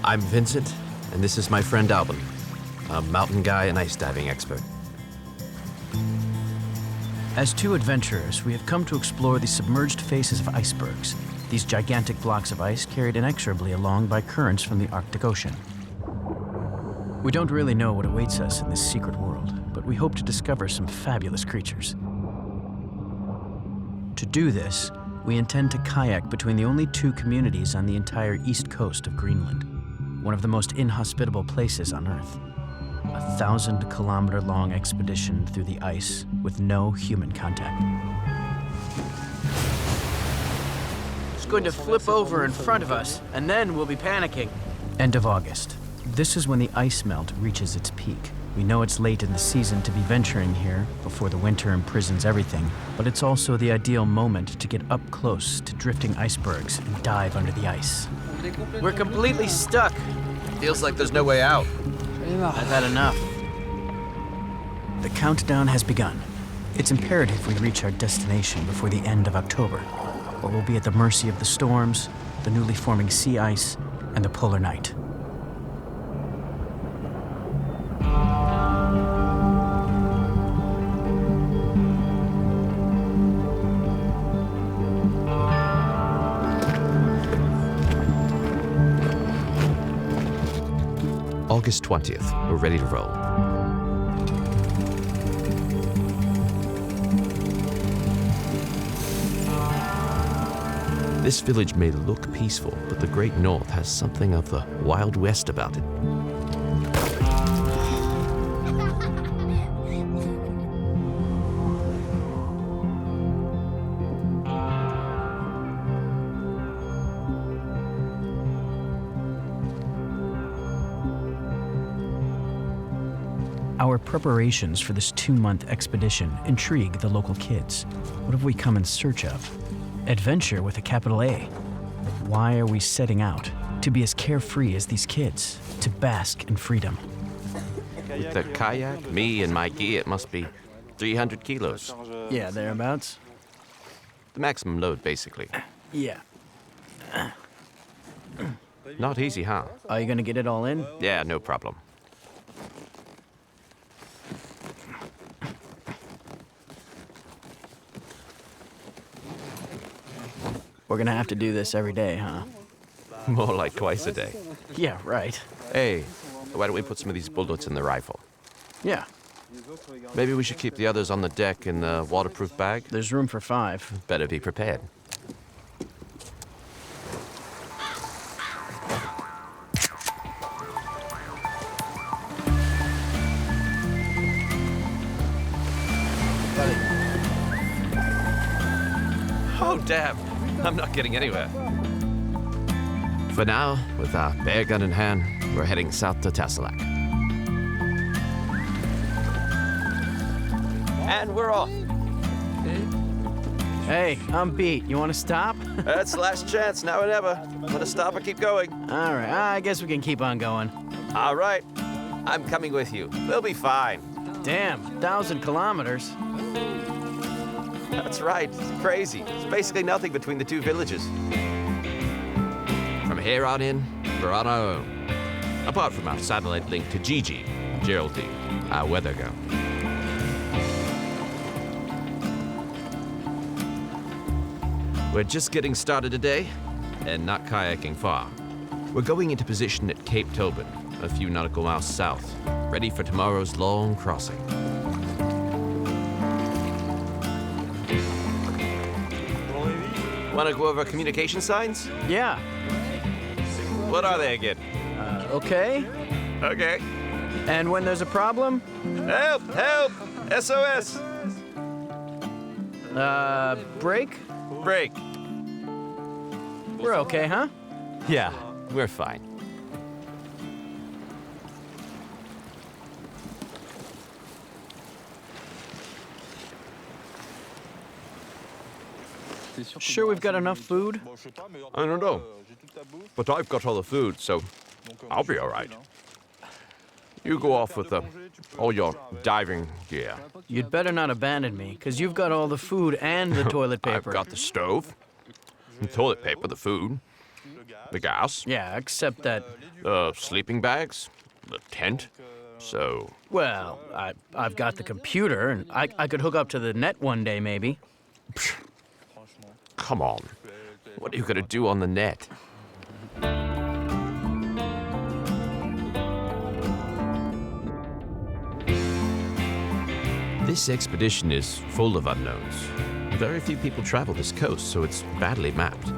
I'm Vincent, and this is my friend Alban, a mountain guy and ice diving expert. As two adventurers, we have come to explore the submerged faces of icebergs, these gigantic blocks of ice carried inexorably along by currents from the Arctic Ocean. We don't really know what awaits us in this secret world, but we hope to discover some fabulous creatures. To do this, we intend to kayak between the only two communities on the entire east coast of Greenland, one of the most inhospitable places on Earth. A 1,000-kilometer-long expedition through the ice with no human contact. It's going to flip over in front of us, and then we'll be panicking. End of August. This is when the ice melt reaches its peak. We know it's late in the season to be venturing here before the winter imprisons everything, but it's also the ideal moment to get up close to drifting icebergs and dive under the ice. We're completely stuck. Feels like there's no way out. I've had enough. The countdown has begun. It's imperative we reach our destination before the end of October, or we'll be at the mercy of the storms, the newly forming sea ice, and the polar night. August 20th, we're ready to roll. This village may look peaceful, but the Great North has something of the Wild West about it. Our preparations for this 2-month expedition intrigue the local kids. What have we come in search of? Adventure with a capital A. Why are we setting out? To be as carefree as these kids, to bask in freedom. With the kayak, me and my gear, it must be 300 kilos. Yeah, thereabouts. The maximum load, basically. Yeah. Not easy, huh? Are you gonna get it all in? Yeah, no problem. We're gonna have to do this every day, huh? More like twice a day. Yeah, right. Hey, why don't we put some of these bullets in the rifle? Yeah, Maybe we should keep the others on the deck in the waterproof bag? there's room for 5. Better be prepared. Oh, damn. I'm not getting anywhere. For now, with our bear gun in hand, we're heading south to Piterak. And we're off. Hey, I'm beat. You wanna stop? That's the last chance, now or never. I'm gonna stop or keep going. All right, I guess we can keep on going. All right. I'm coming with you. We'll be fine. Damn, 1,000 kilometers. That's right. It's crazy. It's basically nothing between the two villages. From here on in, we're on our own. Apart from our satellite link to Gigi, Geraldine, our weather girl. We're just getting started today, and not kayaking far. We're going into position at Cape Tobin, a few nautical miles south, ready for tomorrow's long crossing. Want to go over communication signs? Yeah, What are they again? okay. Okay. And when there's a problem, Help! Help! SOS! break? Break. We're okay, huh? Yeah, we're fine. Sure we've got enough food? I don't know. But I've got all the food, so I'll be all right. You go off with all your diving gear. You'd better not abandon me, because you've got all the food and the toilet paper. I've got the stove, the toilet paper, the food. The gas, Yeah, except that, the sleeping bags, the tent. So, well, I've got the computer, and I could hook up to the net one day, maybe. come on. What are you gonna do on the net? This expedition is full of unknowns. Very few people travel this coast, so it's badly mapped.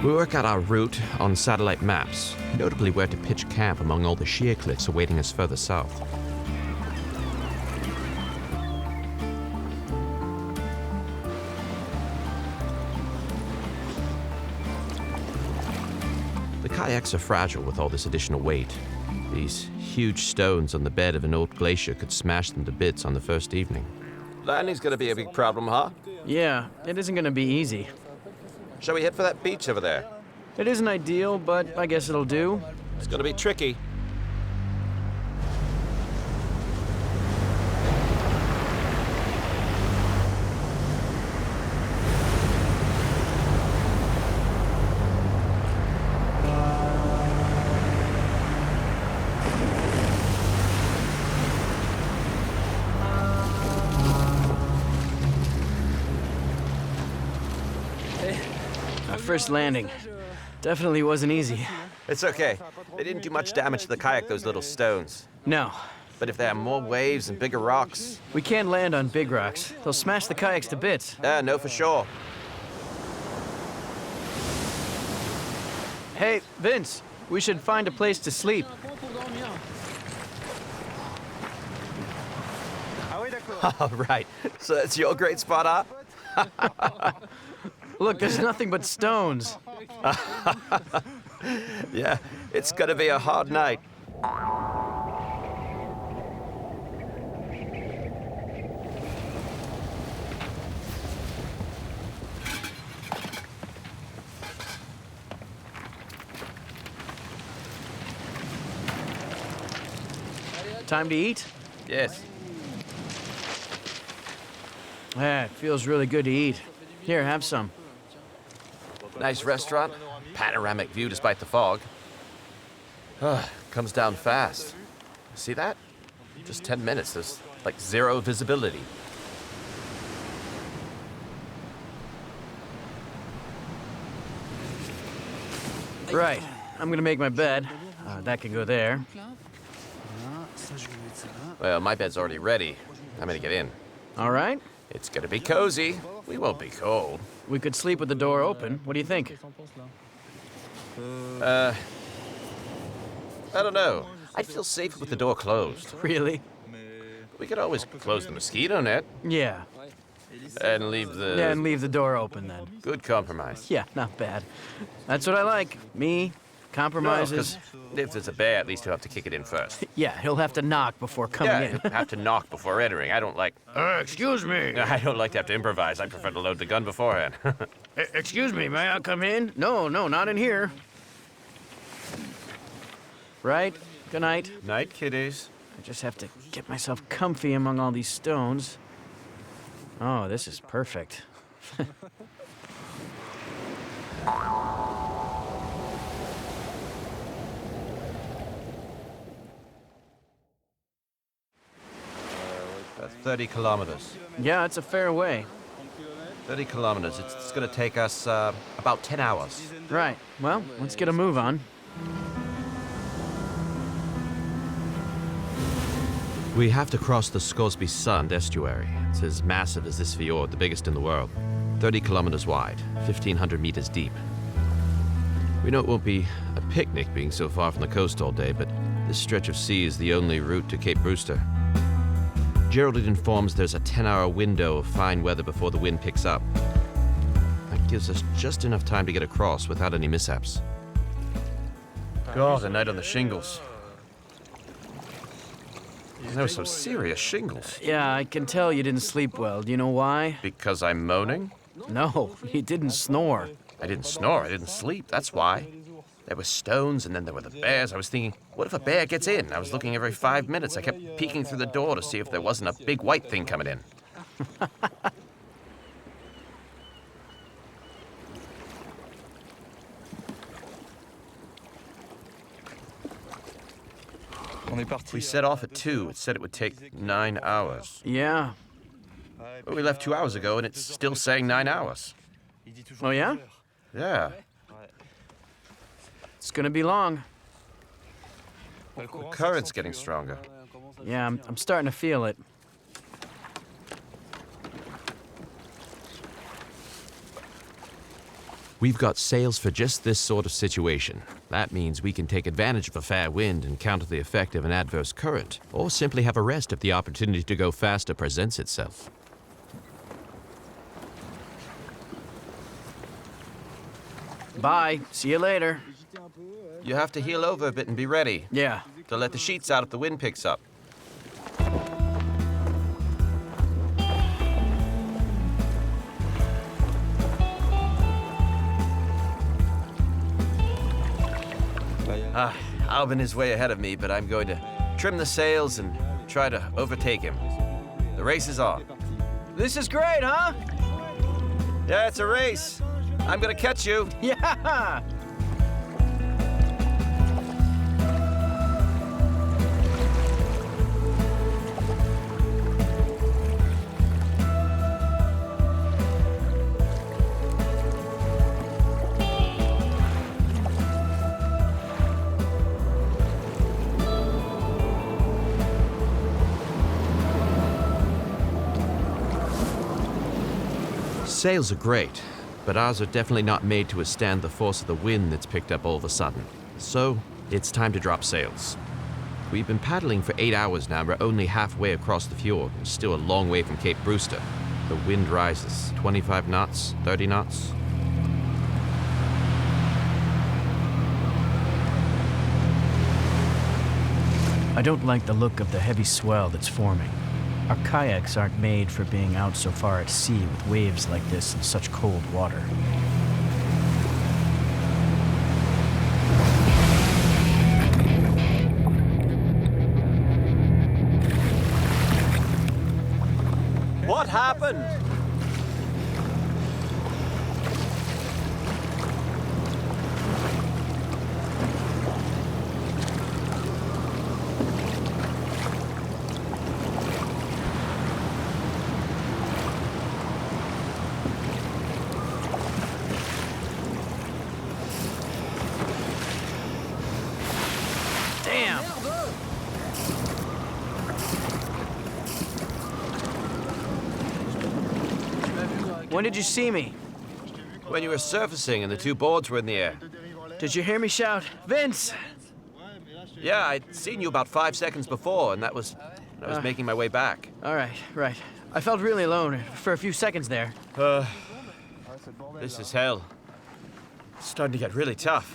We work out our route on satellite maps, notably where to pitch camp among all the sheer cliffs awaiting us further south. The kayaks are fragile with all this additional weight. These huge stones on the bed of an old glacier could smash them to bits on the first evening. Landing's gonna be a big problem, huh? Yeah, it isn't gonna be easy. Shall we head for that beach over there? It isn't ideal, but I guess it'll do. It's gonna be tricky. Our first landing definitely wasn't easy. It's okay. They didn't do much damage to the kayak, those little stones. No, But if there are more waves and bigger rocks, we can't land on big rocks. They'll smash the kayaks to bits. no, for sure. Hey, Vince, we should find a place to sleep. All right. So that's your great spot, huh? Look, there's nothing but stones. Yeah, it's gonna be a hard night. Time to eat? Yes. Yeah, it feels really good to eat. Here, have some. Nice restaurant. Panoramic view despite the fog. Comes down fast. See that? Just 10 minutes. There's like zero visibility. Right, I'm gonna make my bed. That can go there. Well, my bed's already ready. I'm gonna get in. All right, It's gonna be cozy. We won't be cold. we could sleep with the door open. What do you think? I don't know. I'd feel safer with the door closed. Really? We could always close the mosquito net Yeah. and leave the... Yeah, and leave the door open then. Good compromise. Yeah, not bad. That's what I like. Me, compromises. Because if there's a bear, at least he'll have to kick it in first. Yeah, he'll have to knock before coming Yeah, in. he'll have to knock before entering. I don't like... Excuse me. I don't like to have to improvise. I prefer to load the gun beforehand. Excuse me, may I come in? No, not in here. Right? Good night. Night, kiddies. I just have to get myself comfy among all these stones. Oh, this is perfect. That's 30 kilometers. Yeah, it's a fair way. 30 kilometers. It's going to take us about 10 hours. Right. Well, let's get a move on. We have to cross the Scoresby Sund estuary. It's as massive as this fjord, the biggest in the world. 30 kilometers wide, 1,500 meters deep. We know it won't be a picnic being so far from the coast all day, but this stretch of sea is the only route to Cape Brewster. Geraldine informs there's a 10-hour window of fine weather before the wind picks up. That gives us just enough time to get across without any mishaps. God, the night on the shingles. Those some serious shingles. Yeah, I can tell you didn't sleep well. Do you know why? Because I'm moaning? No, you didn't snore. I didn't snore, I didn't sleep, that's why. There were stones, and then there were the bears. I was thinking, what if a bear gets in? I was looking every 5 minutes. I kept peeking through the door to see if there wasn't a big white thing coming in. We set off at 2. It said it would take 9 hours. Yeah. But we left 2 hours ago, and it's still saying 9 hours. Oh, yeah? Yeah. It's gonna be long. The current's getting stronger. Yeah, I'm starting to feel it. We've got sails for just this sort of situation. That means we can take advantage of a fair wind and counter the effect of an adverse current, or simply have a rest if the opportunity to go faster presents itself. Bye. See you later. You have to heel over a bit and be ready Yeah. to let the sheets out if the wind picks up. Alban is way ahead of me, but I'm going to trim the sails and try to overtake him. The race is on. This is great, huh? Yeah, it's a race. I'm gonna catch you. Yeah! Sails are great, but ours are definitely not made to withstand the force of the wind that's picked up all of a sudden. So, it's time to drop sails. We've been paddling for 8 hours now, and we're only halfway across the fjord, and still a long way from Cape Brewster. The wind rises, 25 knots, 30 knots. I don't like the look of the heavy swell that's forming. Our kayaks aren't made for being out so far at sea with waves like this in such cold water. What happened? Damn! When did you see me? When you were surfacing and the two boards were in the air. Did you hear me shout, Vince? Yeah, I'd seen you about 5 seconds before, and I was making my way back. All right, right. I felt really alone for a few seconds there. This is hell. It's starting to get really tough.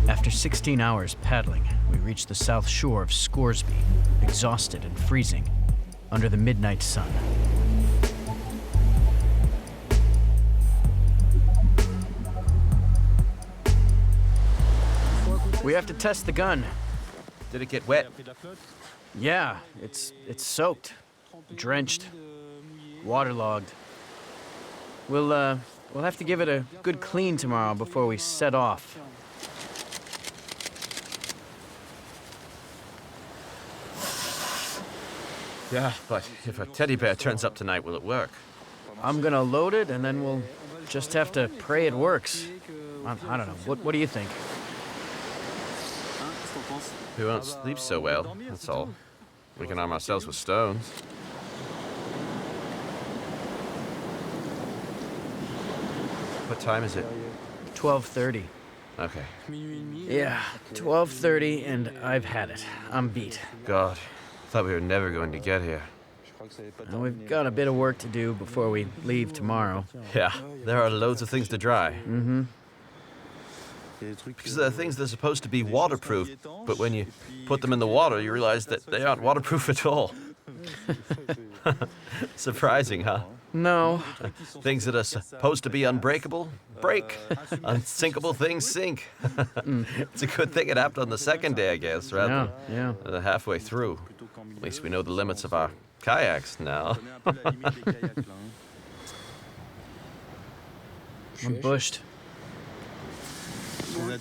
After 16 hours paddling, we reached the south shore of Scoresby, exhausted and freezing, under the midnight sun. We have to test the gun. Did it get wet? Yeah, it's soaked, drenched, waterlogged. We'll have to give it a good clean tomorrow before we set off. Yeah, but if a teddy bear turns up tonight, will it work? I'm gonna load it, and then we'll just have to pray it works. I don't know. What do you think? We won't sleep so well, that's all. We can arm ourselves with stones. What time is it? 12:30. Okay. Yeah, 12:30, and I've had it. I'm beat. God, thought we were never going to get here. And we've got a bit of work to do before we leave tomorrow. Yeah, there are loads of things to dry. Mm-hmm. Because there are things that are supposed to be waterproof, but when you put them in the water, you realize that they aren't waterproof at all. Surprising, huh? No. Things that are supposed to be unbreakable, break. Unsinkable things sink. It's a good thing it happened on the second day, I guess, rather than halfway through. At least we know the limits of our kayaks now. I'm bushed.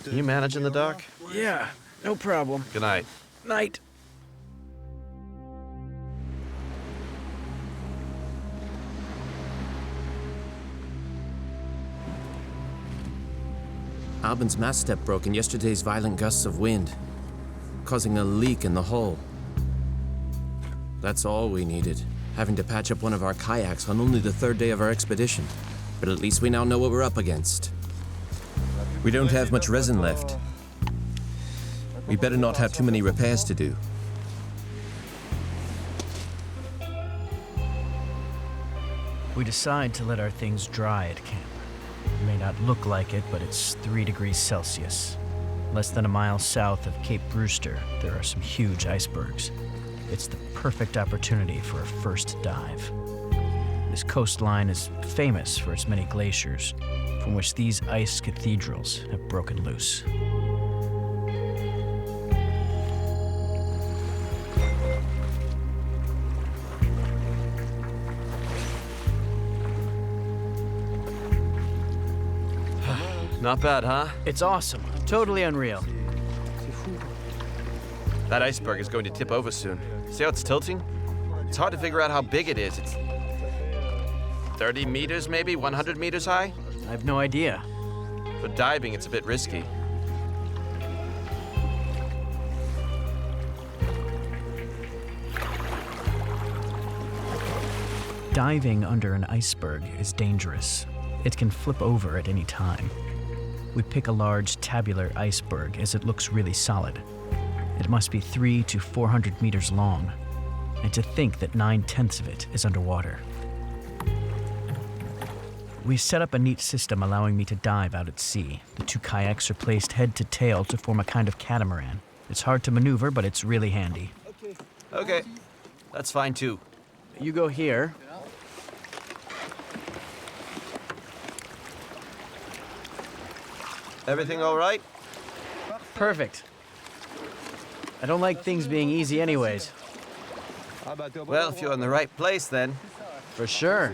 Can you manage in the dark? Yeah, no problem. Good night. Night. Alban's mast step broke in yesterday's violent gusts of wind, causing a leak in the hull. That's all we needed, having to patch up one of our kayaks on only the third day of our expedition. But at least we now know what we're up against. We don't have much resin left. We better not have too many repairs to do. We decide to let our things dry at camp. It may not look like it, but it's 3 degrees Celsius. Less than a mile south of Cape Brewster, there are some huge icebergs. It's the perfect opportunity for a first dive. This coastline is famous for its many glaciers, from which these ice cathedrals have broken loose. Not bad, huh? It's awesome. Totally unreal. That iceberg is going to tip over soon. See how it's tilting? It's hard to figure out how big it is. It's 30 meters, maybe? 100 meters high? I have no idea. For diving, it's a bit risky. Diving under an iceberg is dangerous. It can flip over at any time. We pick a large tabular iceberg as it looks really solid. It must be 300 to 400 meters long, and to think that 9/10 of it is underwater. We set up a neat system allowing me to dive out at sea. The 2 kayaks are placed head to tail to form a kind of catamaran. It's hard to maneuver, but it's really handy. Okay, that's fine too. You go here. Everything all right? Perfect. I don't like things being easy anyways. Well, if you're in the right place then. For sure.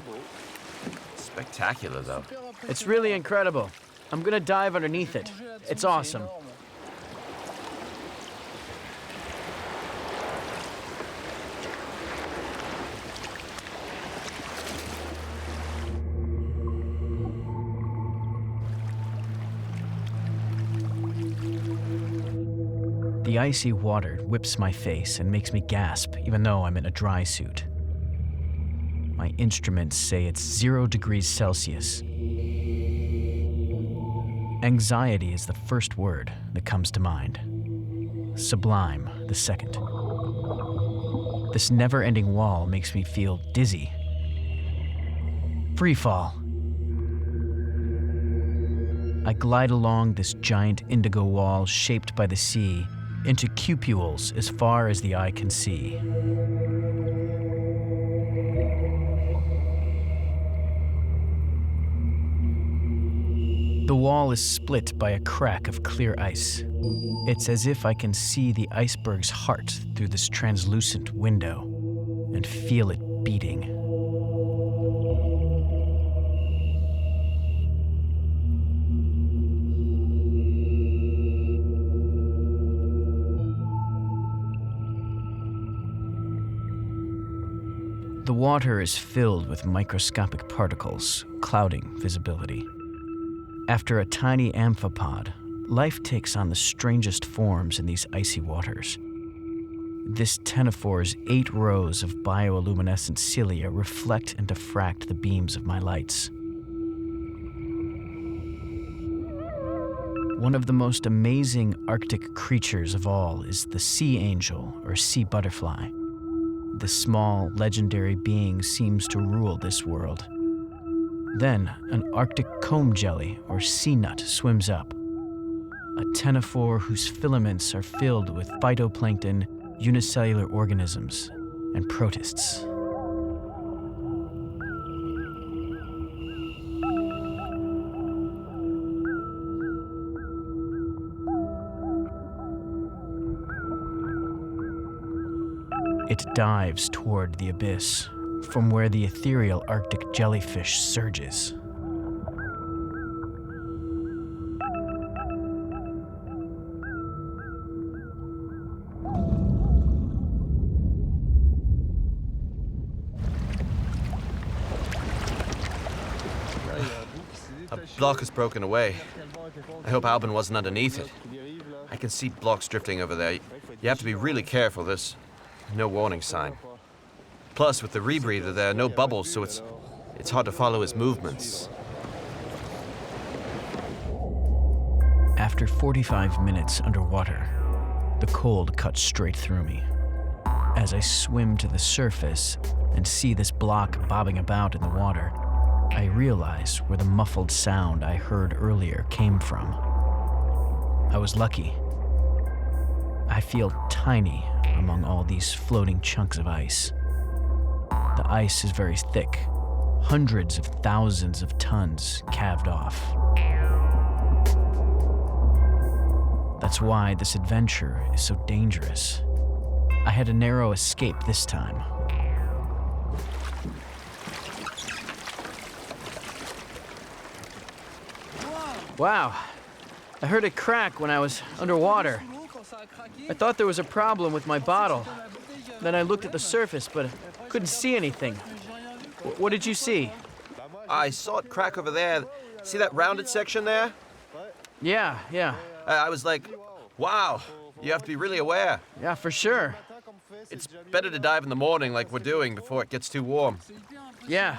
Spectacular though. It's really incredible. I'm gonna dive underneath it. It's awesome. The icy water whips my face and makes me gasp, even though I'm in a dry suit. My instruments say it's 0 degrees Celsius. Anxiety is the first word that comes to mind. Sublime, the second. This never-ending wall makes me feel dizzy. Free fall. I glide along this giant indigo wall shaped by the sea into cupules as far as the eye can see. The wall is split by a crack of clear ice. It's as if I can see the iceberg's heart through this translucent window and feel it beating. The water is filled with microscopic particles, clouding visibility. After a tiny amphipod, life takes on the strangest forms in these icy waters. This ctenophor's 8 rows of bioluminescent cilia reflect and diffract the beams of my lights. One of the most amazing Arctic creatures of all is the sea angel, or sea butterfly. This small, legendary being seems to rule this world. Then, an Arctic comb jelly, or sea nut, swims up. A ctenophore whose filaments are filled with phytoplankton, unicellular organisms, and protists. It dives toward the abyss, from where the ethereal Arctic jellyfish surges. block has broken away. I hope Alban wasn't underneath it. I can see blocks drifting over there. You have to be really careful. There's no warning sign. Plus, with the rebreather, there are no bubbles, so it's hard to follow his movements. After 45 minutes underwater, the cold cuts straight through me. As I swim to the surface and see this block bobbing about in the water, I realize where the muffled sound I heard earlier came from. I was lucky. I feel tiny among all these floating chunks of ice. The ice is very thick, hundreds of thousands of tons calved off. That's why this adventure is so dangerous. I had a narrow escape this time. Wow. I heard it crack when I was underwater. I thought there was a problem with my bottle. Then I looked at the surface, but couldn't see anything. What did you see? I saw it crack over there. See that rounded section there? Yeah. I was like, wow, you have to be really aware. Yeah, for sure. It's better to dive in the morning like we're doing before it gets too warm. Yeah,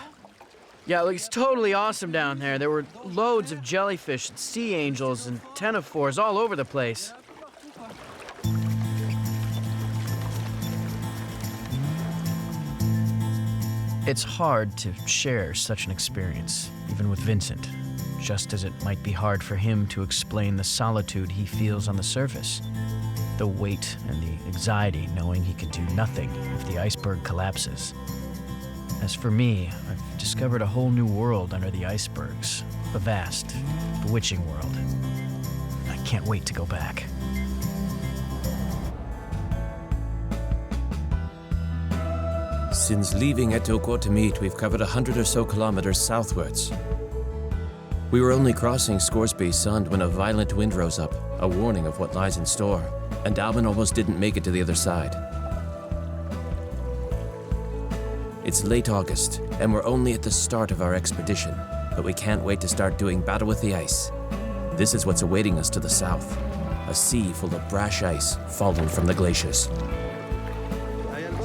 it's totally awesome down there. There were loads of jellyfish and sea angels and ctenophores all over the place. It's hard to share such an experience, even with Vincent, just as it might be hard for him to explain the solitude he feels on the surface, the weight and the anxiety knowing he can do nothing if the iceberg collapses. As for me, I've discovered a whole new world under the icebergs, a vast, bewitching world. I can't wait to go back. Since leaving Etoko to meet, we've covered 100 or so kilometers southwards. We were only crossing Scoresby Sund when a violent wind rose up, a warning of what lies in store, and Alban almost didn't make it to the other side. It's late August, and we're only at the start of our expedition, but we can't wait to start doing battle with the ice. This is what's awaiting us to the south, a sea full of brash ice fallen from the glaciers.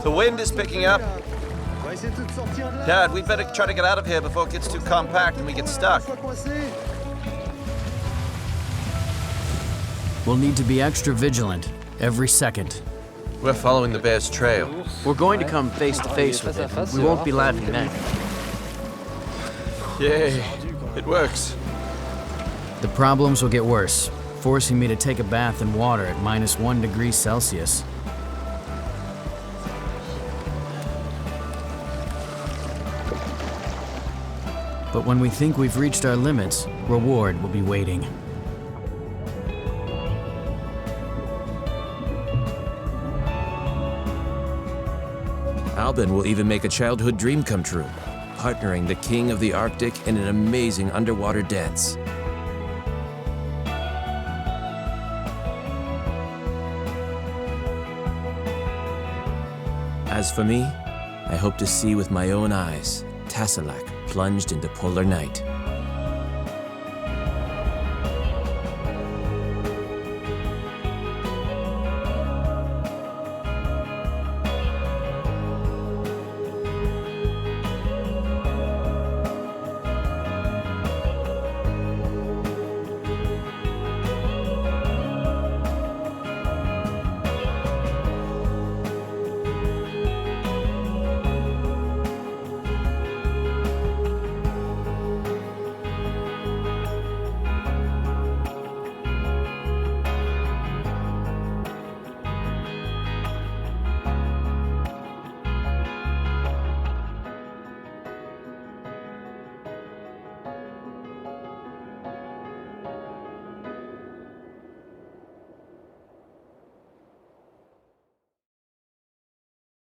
The wind is picking up. Dad, we better try to get out of here before it gets too compact and we get stuck. We'll need to be extra vigilant every second. We're following the bear's trail. We're going to come face to face with it. We won't be laughing then. Yay, it works. The problems will get worse, forcing me to take a bath in water at -1 degree Celsius. But when we think we've reached our limits, reward will be waiting. Alban will even make a childhood dream come true, partnering the king of the Arctic in an amazing underwater dance. As for me, I hope to see with my own eyes Piterak plunged into polar night.